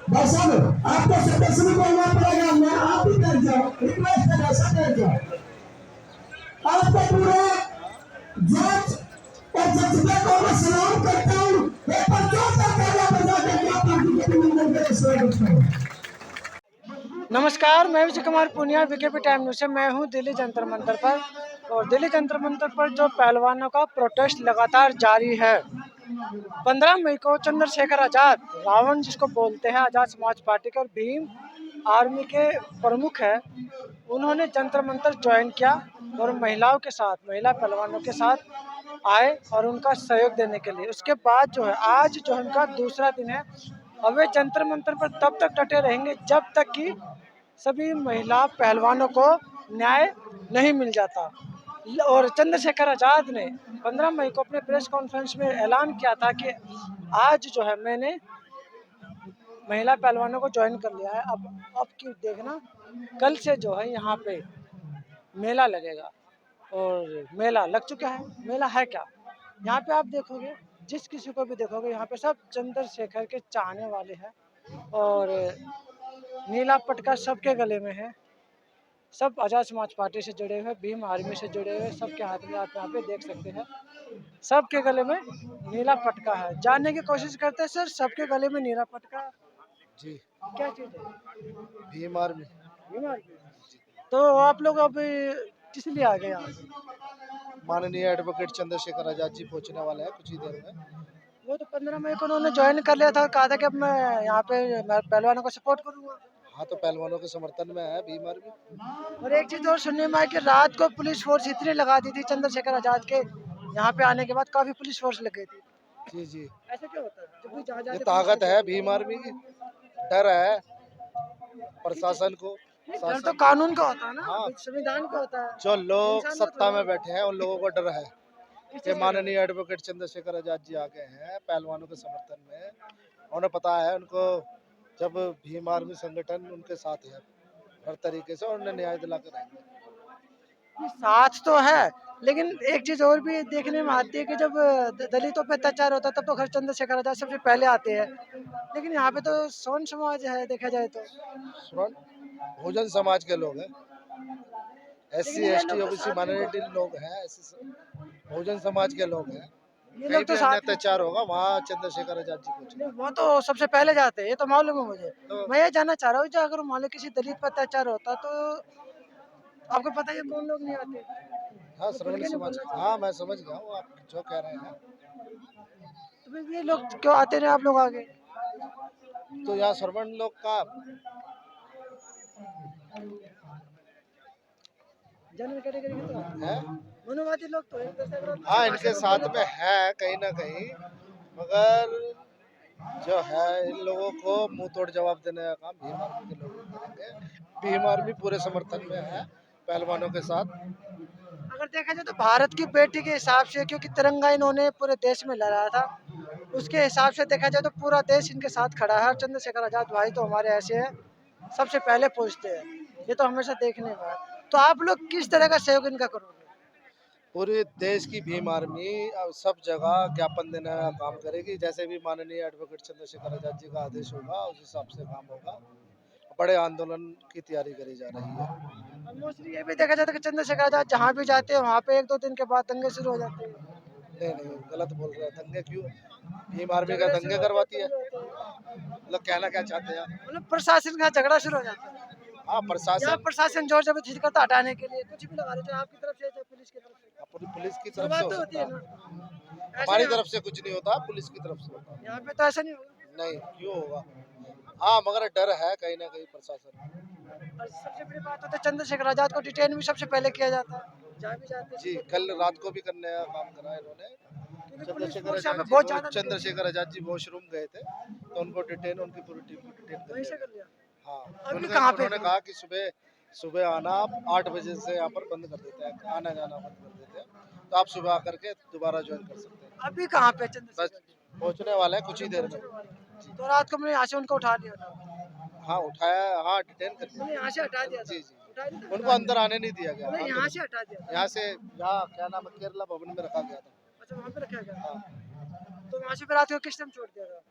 भाई साहब आपको सदस्य को बोलना पड़ेगा, मैं आप ही कर जाओ, रिक्वेस्ट है ऐसा कर जाओ। आपको पूरे जज और जजबे को मैं सलाम करता हूँ। एक बार जोर से तालियां बजा के पार्टी के अभिनंदन के स्वागत करूँ। नमस्कार, मैं Vijay Kumar Poonia, VKP time news से। मैं हूं दिल्ली जंतर मंतर पर, और दिल्ली जंतर मंतर पर जो पहलवानों का प्रोटेस्ट लगातार जारी है। 15 मई को चंद्रशेखर आज़ाद, रावण जिसको बोलते हैं, आज़ाद समाज पार्टी के और भीम आर्मी के प्रमुख हैं, उन्होंने जंतर मंतर ज्वाइन किया और महिलाओं के साथ, महिला पहलवानों के साथ आए और उनका सहयोग देने के लिए। उसके बाद जो है, आज जो है उनका दूसरा दिन है। अब वे जंतर मंतर पर तब तक डटे रहेंगे जब तक कि सभी महिला पहलवानों को न्याय नहीं मिल जाता। और चंद्रशेखर आज़ाद ने 15 मई को अपने प्रेस कॉन्फ्रेंस में ऐलान किया था कि आज जो है मैंने महिला पहलवानों को ज्वाइन कर लिया है। अब की देखना, कल से जो है यहाँ पे मेला लगेगा, और मेला लग चुका है। मेला है क्या, यहाँ पे आप देखोगे, जिस किसी को भी देखोगे यहाँ पे सब चंद्रशेखर के चाहने वाले हैं, और नीला पटका सबके गले में है। सब आज़ाद समाज पार्टी से जुड़े हुए, भीम आर्मी से जुड़े हुए, सबके हाथ में आप यहाँ पे देख सकते हैं। सबके गले में नीला पटका है। जानने की कोशिश करते हैं सर, सबके गले में नीला पटका जी, क्या चीज़ है? भीम आर्मी। भीम आर्मी। तो आप लोग अब किस लिए आ गए यहाँ? माननीय एडवोकेट चंद्रशेखर आजाद जी पहुंचने वाले हैं कुछ ही देर में। वो तो 15 मई को उन्होंने ज्वाइन कर लिया था और कहा था कि अब मैं यहाँ पे मैं पहलवानों को सपोर्ट करूँगा। हाँ, तो पहलवानों के समर्थन में है भीम आर्मी। और एक चीज़ और सुनने में आई कि रात को पुलिस फोर्स इतनी लगा दी थी चंद्रशेखर आज़ाद के यहाँ पे आने के बाद, काफ़ी पुलिस फोर्स लग गई थी। जी जी, ऐसा क्यों होता है? जब भी जहाँ ये जाते ताकत है भीम आर्मी की। डर है प्रशासन को, डर तो शासन। कानून का होता है ना, हाँ, संविधान का होता है। जो लोग इंसान का सत्ता थोड़ा में होता बैठे हैं उन लोगों को डर है है। किस कि चीज़ का डर माननीय है? एडवोकेट चंद्रशेखर आजाद जी आ गए हैं पहलवानों के समर्थन में। उन्हें पता है उनको, जब भीम आर्मी संगठन उनके साथ है हर तरीके से, और उन्हें न्याय दिला कर आएंगे। ये साथ तो है, लेकिन एक चीज़ और भी देखने में आती है कि जब दलितों पे अत्याचार होता है तब तो खैर चंद्रशेखर आज़ाद सबसे पहले आते हैं, लेकिन यहाँ पे तो सोन समाज है देखा जाए तो। स्वर्ण बहुजन समाज के लोग हैं, SC लेकिन ये ST लोग तो OBC साथ में माइनॉरिटी लोग हैं, बहुजन समाज के लोग हैं। ये कहीं लोग तो भी अन्य साथ में, अत्याचार होगा वहाँ चंद्रशेखर आजाद जी नहीं, पहुंचे। वो तो सबसे पहले जाते हैं, ये तो मालूम है मुझे। तो मैं ये जानना चाह रहा हूँ, जो अगर मान लो किसी दलित पर अत्याचार होता तो आपको पता है कौन लोग नहीं आते? हाँ, तो खुल श्रवण के नहीं समाज। बोलना हाँ, चाहिए। मैं समझ गया हूँ आप जो कह रहे हैं। तो फिर ये लोग क्यों आते नहीं, आप लोग आगे? तो यहाँ श्रवण लोग का जनरल कैटेगरी के तो आते है। हैं, मनुवादी लोग तो एक तरह से अगर हाँ, भाषा इनके में साथ बोले में तो। है कहीं ना कहीं, मगर जो है इन लोगों को मुंह तोड़ जवाब देने का काम भीम आर्मी के लोग करेंगे। भीम आर्मी पूरे समर्थन में है पहलवानों के साथ। अगर देखा जाए तो भारत की बेटी के हिसाब से, क्योंकि तिरंगा इन्होंने पूरे देश में लहराया था, उसके हिसाब से देखा जाए तो पूरा देश इनके साथ खड़ा है। और चंद्रशेखर आजाद भाई तो हमारे ऐसे हैं, सबसे पहले पूछते हैं, ये तो हमेशा देखने में है। तो आप लोग किस तरह का सहयोग इनका करोगे? पूरे देश की भीम आर्मी अब सब जगह ज्ञापन देने का काम करेगी। जैसे भी माननीय एडवोकेट चंद्रशेखर आजाद जी का आदेश होगा उस हिसाब से काम होगा। बड़े आंदोलन की तैयारी करी जा रही है। और मोस्टली ये भी देखा जाता है कि चंद्रशेखर आजाद जहाँ भी जाते हैं वहाँ पे 1-2 दिन के बाद दंगे शुरू हो जाते हैं, नहीं नहीं, गलत बोल रहे हैं। दंगे क्यों? भीम आर्मी का झगड़े शुरू दंगे होते हैं, करवाती है। दंगे होते हैं। मतलब कहना क्या चाहते हैं आप? मतलब प्रशासन का झगड़ा शुरू हो जाता है। हाँ, यहाँ प्रशासन। प्रशासन जोर जबरदस्ती करता है हटाने के लिए, कुछ भी लगा रहे, चाहे आपकी तरफ से चाहे पुलिस की तरफ से। पूरी पुलिस की तरफ से शुरुआत हो तो होती सकता है है। ना, ऐसा हमारी यहाँ तरफ से कुछ नहीं होता, पुलिस की तरफ से होता है। यहाँ पे तो ऐसा नहीं होगा। नहीं, क्यों होगा? हाँ, मगर डर है कहीं ना कहीं प्रशासन। और सबसे बड़ी बात होता है चंद्रशेखर आजाद को डिटेन भी सबसे पहले किया जाता है, जहाँ भी जाते हैं जी, सीधे कल डिटेन। रात को भी करने का काम करा इन्होंने। क्योंकि पुलिस चंद्रशेखर फोर्स यहाँ पे आजाद जी बहुत वो ज्यादा लगी थी। चंद्रशेखर आजाद जी वॉशरूम गए थे, तो उनको डिटेन, उनकी पूरी टीम को डिटेन कर वहीं लिया से कर गया। लिया। हाँ, अभी उनके कहाँ पे उन्होंने फिर? कहा कि सुबह सुबह आना, आप 8 बजे से यहाँ पर बंद कर देते हैं, आना जाना बंद कर देते हैं, तो आप सुबह आकर के दोबारा ज्वाइन कर सकते हैं। अभी कहाँ पे बस चंद्रशेखर जी? पहुँचने वाला है कुछ ही देर में। पहुंचने वाले जी, हैं। तो रात को मैंने यहाँ से उनको उठा लिया था, हाँ उठाया, हाँ डिटेन कर मैंने लिया। यहाँ से हटा दिया था। जी जी, उठा दिया था, उनको उठा अंदर दिया आने नहीं दिया गया था। नहीं, यहाँ आंदोलन। से हटा दिया था। यहाँ से, यहाँ क्या नाम है, केरला भवन में रखा गया था। अच्छा, वहाँ पे रखा गया हाँ, था। तो वहाँ से फिर रात को किस टाइम छोड़ दिया था?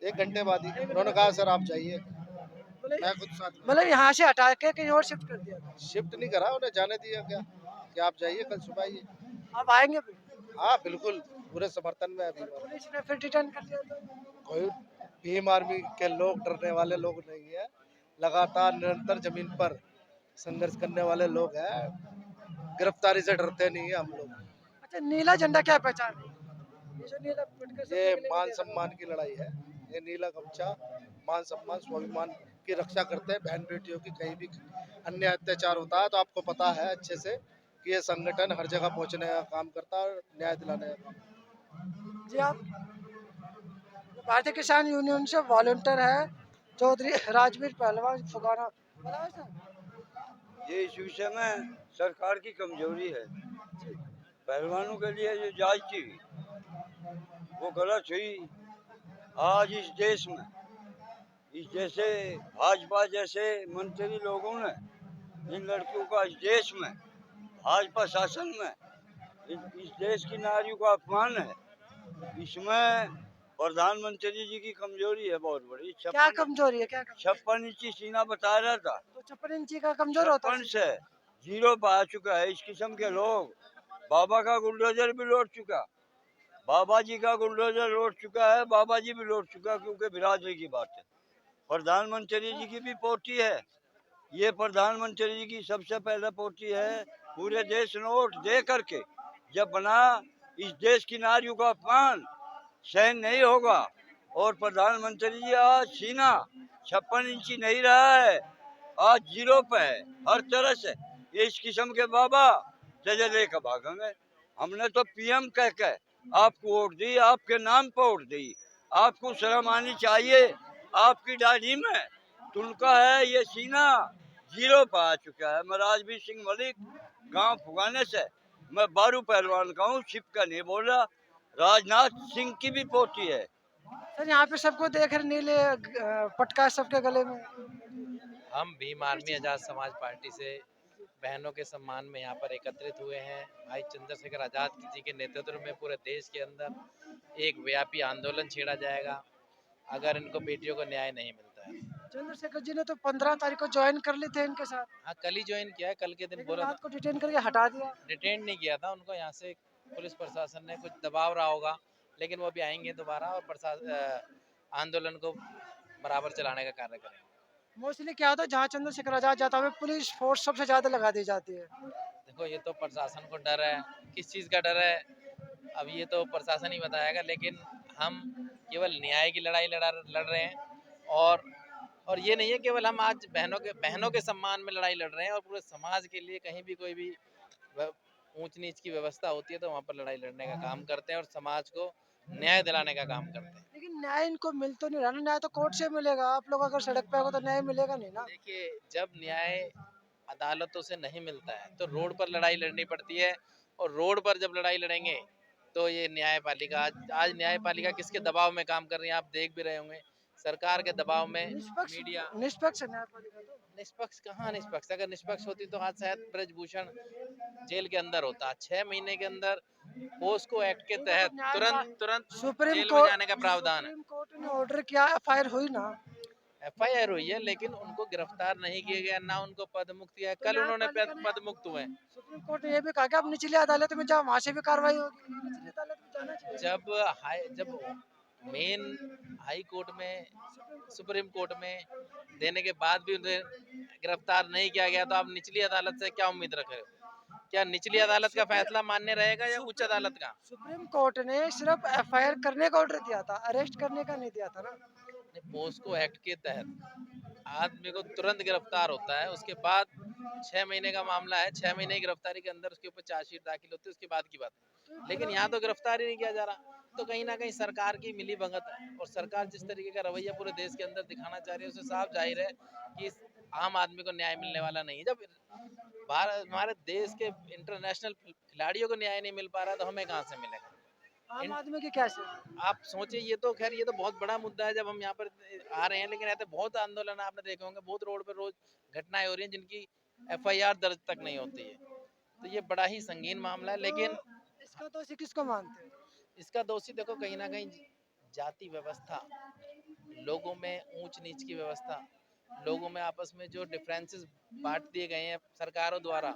1 घंटे बाद ही उन्होंने कहा सर आप जाइए, मतलब मैं खुद साथ में मतलब यहाँ से हटा के कहीं और शिफ्ट कर दिया था। शिफ्ट नहीं करा, उन्हें जाने दिया क्या कि आप जाइए कल सुबह आइए। आप आएंगे फिर? हाँ बिल्कुल, पूरे समर्थन में है अगर भीम आर्मी। पुलिस ने फिर डिटेन कर लिया तो? कोई भीम आर्मी के लोग डरने वाले लोग नहीं है, लगातार निरंतर जमीन पर संघर्ष करने वाले लोग हैं, गिरफ्तारी से डरते नहीं है हम लोग। अच्छा, नीला झंडा क्या पहचान है? ये जो नीला पटका सब ये गले में मान दे रहा सम्मान की लड़ाई है, ये नीला गमछा मान सम्मान स्वाभिमान की रक्षा करते हैं। बहन बेटियों की कहीं भी अन्य अत्याचार होता है तो आपको पता है अच्छे से कि ये संगठन हर जगह पहुंचने का काम करता है और न्याय दिलाने का काम। है। जी आप भारतीय किसान यूनियन से वॉलंटियर है चौधरी राजवीर पहलवान फुगाना। बताओ सर। ये इस विषय में सरकार की कमजोरी है। पहलवानों के लिए जो जांच थी वो गलत हुई। आज इस देश में इस जैसे भाजपा जैसे मंत्री लोगों ने इन लड़कियों का इस देश में भाजपा शासन में इस देश की नारियों का अपमान है। इसमें प्रधानमंत्री जी की कमजोरी है बहुत बड़ी। क्या कमजोरी है? क्या कमजोरी? 56 इंची सीना बता रहा था, तो 56 इंची का कमजोर होता है? 56 से 0 पे आ चुका है। इस किस्म के लोग, बाबा का बुलडोजर भी लौट चुका, बाबा जी का बुलडोजर लौट चुका है, बाबा जी भी लौट चुका, क्योंकि बिरादरी की बात है। प्रधानमंत्री जी की भी पोटी है, ये प्रधानमंत्री जी की सबसे पहले पोटी है। पूरे देश नोट दे करके जब बना, इस देश की नारियों का अपमान सहन नहीं होगा। और प्रधानमंत्री जी आज सीना 56 इंची नहीं रहा है, आज 0 पे है हर तरह से। ये इस किस्म के बाबा सजा लेकर भागेंगे। हमने तो पीएम कह के आपको वोट दी, आपके नाम पर वोट दी, आपको शर्म आनी चाहिए। आपकी दाढ़ी में तुनका है, ये सीना 0 पे आ चुका है। मैं राजवीर सिंह मलिक, गांव फुगाने से, मैं बारू पहलवान का हूँ, छिप का नहीं बोल रहा। राजनाथ सिंह की भी पोती है। सर यहाँ पे सबको देख रहे नीले पटका सबके गले में। हम भीम आर्मी आज़ाद समाज पार्टी से बहनों के सम्मान में यहाँ पर एकत्रित हुए हैं। भाई चंद्रशेखर आज़ाद जी के नेतृत्व में पूरे देश के अंदर एक व्यापी आंदोलन छेड़ा जाएगा अगर इनको बेटियों को न्याय नहीं मिलता है। चंद्रशेखर जी ने तो 15 तारीख को ज्वाइन कर ली थे इनके साथ, हाँ, कल ही ज्वाइन किया है, कल के दिन लेकिन बोला रात था। को डिटेन करके हटा दिया। डिटेन नहीं किया था उनको, यहाँ से पुलिस प्रशासन ने कुछ दबाव रहा होगा, लेकिन वो अभी आएंगे दोबारा और आंदोलन को बराबर चलाने का कार्य करेंगे। मोस्टली क्या होता है, जहाँ चंद्रशेखर आजाद जाता है पुलिस फोर्स सबसे ज्यादा लगा दी जाती है। देखो, ये तो प्रशासन को डर है, किस चीज़ का डर है अब ये तो प्रशासन ही बताएगा, लेकिन हम केवल न्याय की लड़ाई लड़ रहे हैं। और ये नहीं है केवल हम आज बहनों के सम्मान में लड़ाई लड़ रहे हैं, और पूरे समाज के लिए कहीं भी कोई भी ऊंच नीच की व्यवस्था होती है तो वहाँ पर लड़ाई लड़ने का काम करते हैं और समाज को न्याय दिलाने का काम करते हैं। लेकिन न्याय इनको मिल तो नहीं रहा ना, न्याय तो कोर्ट से मिलेगा। आप लोग अगर सड़क पे आओगे तो न्याय मिलेगा नहीं ना। देखिए, जब न्याय अदालतों से नहीं मिलता है तो रोड पर लड़ाई लड़नी पड़ती है, और रोड पर जब लड़ाई लड़ेंगे तो ये न्यायपालिका आज न्यायपालिका किसके दबाव में काम कर रही है आप देख भी रहे होंगे। सरकार के दबाव में मीडिया। निष्पक्ष न्यायपालिका तो निष्पक्ष कहाँ निष्पक्ष? अगर निष्पक्ष होती तो आज शायद ब्रजभूषण जेल के अंदर होता। 6 महीने के अंदर पोस्को एक्ट के तहत तुरंत सुप्रीम जेल में कोर्ट जाने का प्रावधान है। सुप्रीम कोर्ट ने ऑर्डर किया, एफआईआर हुई ना। एफआईआर हुई है, लेकिन उनको गिरफ्तार नहीं किया गया, ना उनको पद मुक्त किया। कल उन्होंने पद मुक्त हुए। सुप्रीम कोर्ट ने ये भी कहा कि अब निचली अदालत में जाओ, वहां से भी कार्रवाई होगी। निचली अदालत में जाना चाहिए। जब मेन हाई कोर्ट में, सुप्रीम कोर्ट में देने के बाद भी उन्हें गिरफ्तार नहीं किया गया तो आप निचली अदालत से क्या उम्मीद रख रहे हो? क्या निचली अदालत का फैसला मान्य रहेगा या उच्च अदालत का? सुप्रीम कोर्ट ने सिर्फ एफआईआर करने का ऑर्डर दिया था, अरेस्ट करने का नहीं दिया था ना। पोस्को एक्ट के तहत आदमी को तुरंत गिरफ्तार होता है, उसके बाद 6 महीने का मामला है, 6 महीने की गिरफ्तारी के अंदर उसके ऊपर चार्जशीट दाखिल होती है, उसके बाद की बात है। लेकिन यहाँ तो गिरफ्तार ही नहीं किया जा रहा, तो कहीं ना कहीं सरकार की मिली भगत है। और सरकार जिस तरीके का रवैया पूरे देश के अंदर दिखाना चाह रही है उससे साफ जाहिर है कि आम आदमी को न्याय मिलने वाला नहीं है। जब भारत हमारे देश के इंटरनेशनल खिलाड़ियों को न्याय नहीं मिल पा रहा तो हमें कहाँ से मिलेगा? आम आदमी की कैसे? आप सोचिए, ये तो खैर ये तो बहुत बड़ा मुद्दा है जब हम यहाँ पर आ रहे हैं, लेकिन ऐसे बहुत आंदोलन आपने देखे होंगे, बहुत रोड पर रोज घटनाएं हो रही हैं जिनकी एफआईआर दर्ज तक नहीं होती है। तो ये बड़ा ही संगीन मामला है। लेकिन इसका दोषी किसको मानते हैं? इसका दोषी देखो, कहीं ना कहीं जाति व्यवस्था लोगों में ऊंच नीच की व्यवस्था, लोगों में आपस में जो डिफरेंसेस बांट दिए गए हैं सरकारों द्वारा,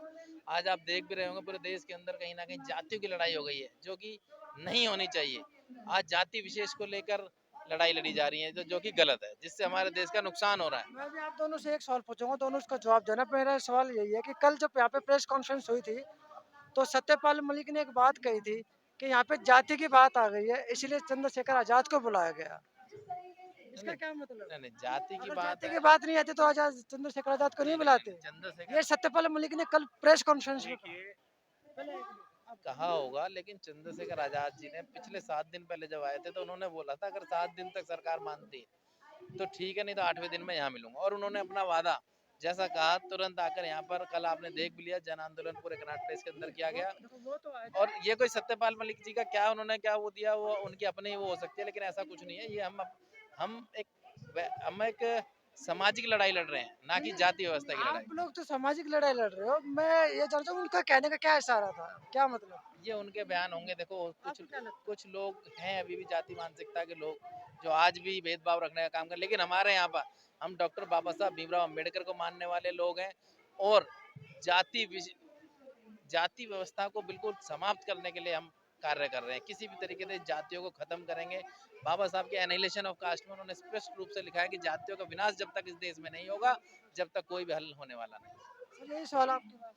आज आप देख भी रहे होंगे पूरे देश के अंदर कहीं ना कहीं जातियों की लड़ाई हो गई है, जो कि नहीं होनी चाहिए। आज जाति विशेष को लेकर लड़ाई लड़ी जा रही है, जो कि गलत है, जिससे हमारे देश का नुकसान हो रहा है। मैं भी आप दोनों से एक सवाल पूछूंगा, दोनों उसका जवाब देना। मेरा सवाल यही है कि कल जब यहाँ पे प्रेस कॉन्फ्रेंस हुई थी तो सत्यपाल मलिक ने एक बात कही थी कि यहाँ पे जाति की बात आ गई है, इसलिए चंद्रशेखर आजाद को बुलाया गया। इसका क्या मतलब? नहीं नहीं, जाति की अगर बात जाति है। की बात नहीं आती तो आजाद चंद्रशेखर आजाद को नहीं बुलाते। ये चंद्रशेखर सत्यपाल मलिक ने कल प्रेस कॉन्फ्रेंस में कहा होगा, लेकिन चंद्रशेखर आजाद जी ने पिछले 7 दिन पहले जब आए थे तो उन्होंने बोला था अगर 7 दिन तक सरकार मानती है तो ठीक है, नहीं तो 8वें दिन में यहाँ मिलूंगा। और उन्होंने अपना वादा जैसा कहा तुरंत आकर यहाँ पर, कल आपने देख भी लिया, जन आंदोलन पूरे कर्नाटक प्लेस के अंदर किया गया। वो तो आए और ये कोई सत्यपाल मलिक जी का क्या उन्होंने क्या वो दिया, वो उनकी अपनी वो हो सकती है, लेकिन ऐसा कुछ नहीं है। ये हम एक सामाजिक लड़ाई लड़ रहे हैं, ना कि जाति व्यवस्था की लड़ाई। आप लोग तो सामाजिक लड़ाई लड़ रहे हो, मैं ये जानता हूँ उनका कहने का क्या इशारा था, क्या मतलब? ये उनके बयान होंगे। देखो आपको क्या लगता कुछ लोग हैं अभी भी जाति मानसिकता के लोग, जो आज भी भेदभाव रखने का काम कर, लेकिन हमारे यहाँ पर हम डॉक्टर बाबा साहब भीमराव अम्बेडकर को मानने वाले लोग हैं, और जाति जाति व्यवस्था को बिल्कुल समाप्त करने के लिए हम कार्य कर रहे हैं। किसी भी तरीके से जातियों को खत्म करेंगे। बाबा साहब के एनाइलेशन ऑफ कास्ट में उन्होंने स्पष्ट रूप से लिखा है कि जातियों का विनाश जब तक इस देश में नहीं होगा, जब तक कोई भी हल होने वाला नहीं। है? सर यही सवाल आपके पास।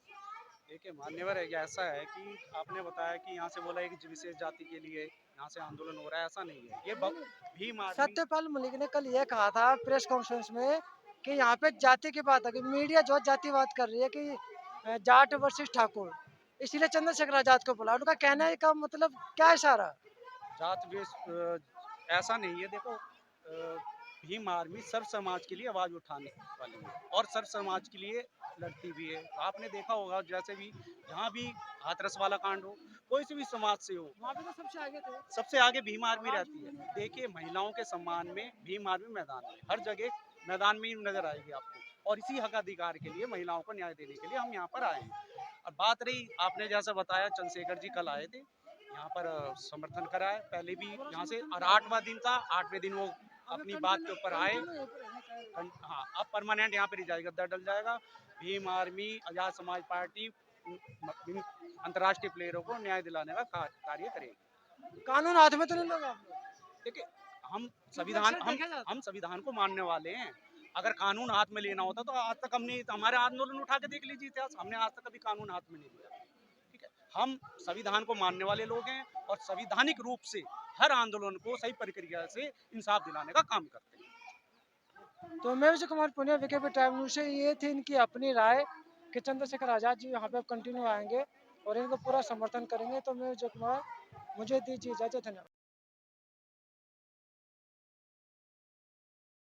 देखिए मान्यवर है, ऐसा है कि आपने बताया कि यहाँ से बोला है कि विशेष जाति के लिए यहाँ से आंदोलन हो रहा है, ऐसा नहीं है। ये भीम आर्मी सत्यपाल मलिक ने कल ये कहा था प्रेस कॉन्फ्रेंस में कि यहाँ पे जाति की बात है, कि मीडिया जो जातिवाद कर रही है कि जाट वर्सेस ठाकुर, इसीलिए चंद्रशेखर आजाद को बुला। उनका कहने का मतलब क्या इशारा? जात वेश ऐसा नहीं है। देखो भीम आर्मी सर्व समाज के लिए आवाज उठाने वाली है और सर्व समाज के लिए लड़ती भी है। आपने देखा होगा जैसे भी जहाँ भी हाथरस वाला कांड हो, कोई से भी समाज से हो, वहाँ पे तो सबसे आगे थे। सबसे आगे भीम आर्मी रहती है। देखिए महिलाओं के सम्मान में भीम आर्मी मैदान में, हर जगह मैदान में ही नजर आएगी आपको। और इसी हक अधिकार के लिए महिलाओं को न्याय देने के लिए हम यहाँ पर आए हैं। और बात रही, आपने जैसा बताया चंद्रशेखर जी कल आए थे यहाँ पर, समर्थन कराए। पहले भी यहाँ से, और 8वां दिन था, 8वें दिन वो अपनी बात के ऊपर आए। हाँ, अब परमानेंट यहाँ पे रिजाई गद्दा डल जाएगा। भीम आर्मी, आजाद समाज पार्टी अंतर्राष्ट्रीय प्लेयरों को न्याय दिलाने का कार्य करेगी। कानून हाथ में तो नहीं लोगे आप लोग? देखिए हम संविधान को मानने वाले हैं। अगर कानून हाथ में लेना होता तो आज तक हमने, हमारे आंदोलन उठा के देख लीजिए इतिहास, हमने आज तक कभी कानून हाथ में नहीं लिया। ठीक है, हम संविधान को मानने वाले लोग हैं और संवैधानिक रूप से हर आंदोलन को सही प्रक्रिया से इंसाफ दिलाने का काम करते हैं। तो मैं Vijay Kumar Punia, VKB time news से, ये थी इनकी अपनी राय कि चंद्रशेखर आजाद जी यहाँ पे अब कंटिन्यू आएंगे और इनको पूरा समर्थन करेंगे। तो मैं विजय कुमार, मुझे दीजिए इजाजत, धन्यवाद।